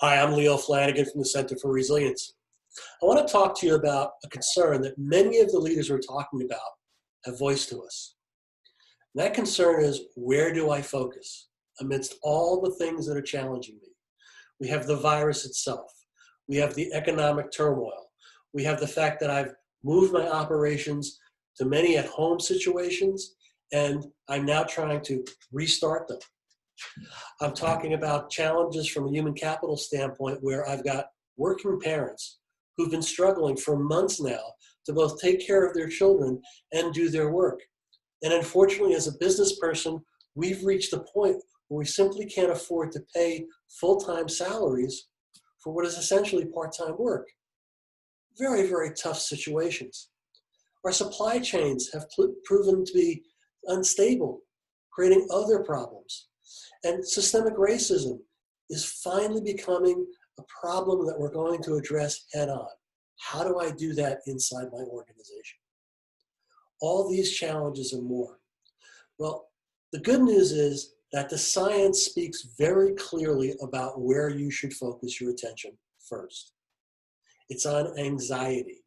Hi, I'm Leo Flanagan from the Center for Resilience. I want to talk to you about a concern that many of the leaders we're talking about have voiced to us. And that concern is, where do I focus amidst all the things that are challenging me? We have the virus itself. We have the economic turmoil. We have the fact that I've moved my operations to many at-home situations, and I'm now trying to restart them. I'm talking about challenges from a human capital standpoint where I've got working parents who've been struggling for months now to both take care of their children and do their work. And unfortunately, as a business person, we've reached a point where we simply can't afford to pay full-time salaries for what is essentially part-time work. Very, very tough situations. Our supply chains have proven to be unstable, creating other problems. And systemic racism is finally becoming a problem that we're going to address head on. How do I do that inside my organization? All these challenges and more. Well, the good news is that the science speaks very clearly about where you should focus your attention first. It's on anxiety.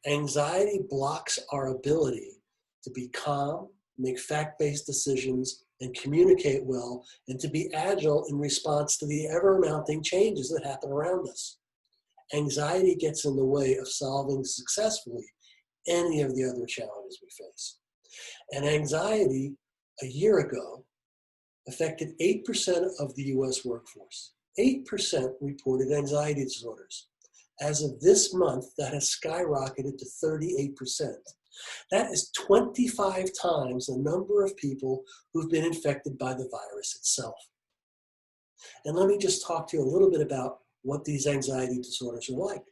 Anxiety blocks our ability to be calm, make fact-based decisions, and communicate well, and to be agile in response to the ever-mounting changes that happen around us. Anxiety gets in the way of solving successfully any of the other challenges we face. And anxiety, a year ago, affected 8% of the US workforce. 8% reported anxiety disorders. As of this month, that has skyrocketed to 38%. That is 25 times the number of people who've been infected by the virus itself. And let me just talk to you a little bit about what these anxiety disorders are like.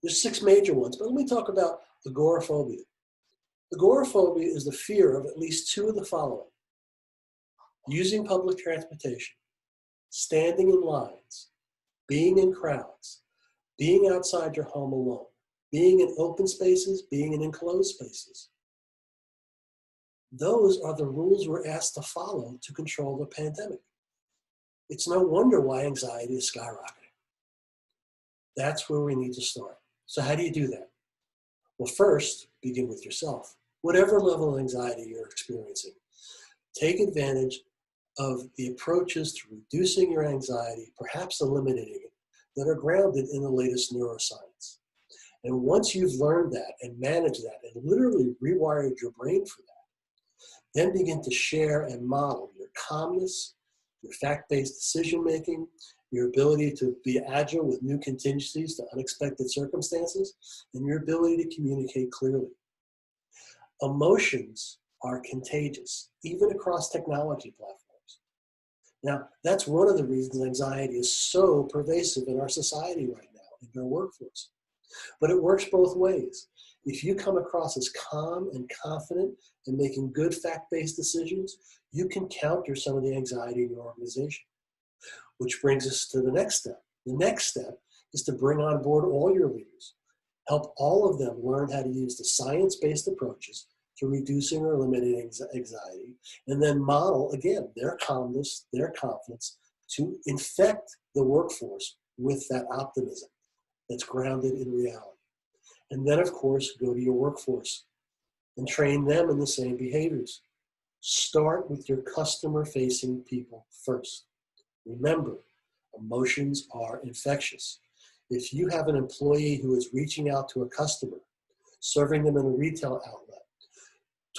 There's 6 major ones, but let me talk about agoraphobia. Agoraphobia is the fear of at least 2 of the following: using public transportation, standing in lines, being in crowds, being outside your home alone, being in open spaces, being in enclosed spaces. Those are the rules we're asked to follow to control the pandemic. It's no wonder why anxiety is skyrocketing. That's where we need to start. So how do you do that? Well, first, begin with yourself. Whatever level of anxiety you're experiencing, take advantage of the approaches to reducing your anxiety, perhaps eliminating it, that are grounded in the latest neuroscience. And once you've learned that and managed that and literally rewired your brain for that, then begin to share and model your calmness, your fact-based decision-making, your ability to be agile with new contingencies to unexpected circumstances, and your ability to communicate clearly. Emotions are contagious, even across technology platforms. Now, that's one of the reasons anxiety is so pervasive in our society right now, in our workforce. But it works both ways. If you come across as calm and confident and making good fact-based decisions, you can counter some of the anxiety in your organization. Which brings us to the next step. The next step is to bring on board all your leaders. Help all of them learn how to use the science-based approaches to reducing or eliminating anxiety, and then model, again, their calmness, their confidence to infect the workforce with that optimism that's grounded in reality. And then, of course, go to your workforce and train them in the same behaviors. Start with your customer-facing people first. Remember, emotions are infectious. If you have an employee who is reaching out to a customer, serving them in a retail outlet,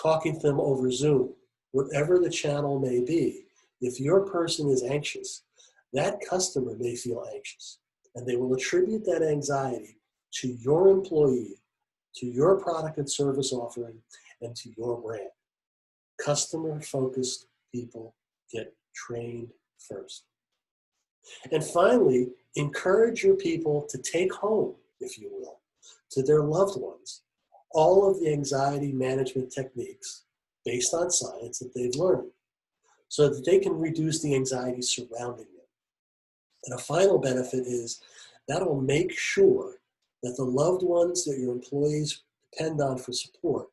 talking to them over Zoom, whatever the channel may be, if your person is anxious, that customer may feel anxious. And they will attribute that anxiety to your employee, to your product and service offering, and to your brand. Customer-focused people get trained first. And finally, encourage your people to take home, if you will, to their loved ones, all of the anxiety management techniques based on science that they've learned, so that they can reduce the anxiety surrounding them. And a final benefit is that'll make sure that the loved ones that your employees depend on for support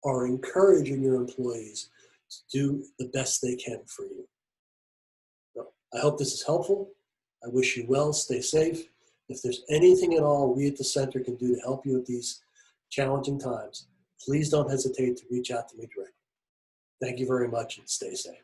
are encouraging your employees to do the best they can for you. So I hope this is helpful. I wish you well, stay safe. If there's anything at all we at the center can do to help you at these challenging times, please don't hesitate to reach out to me directly. Thank you very much and stay safe.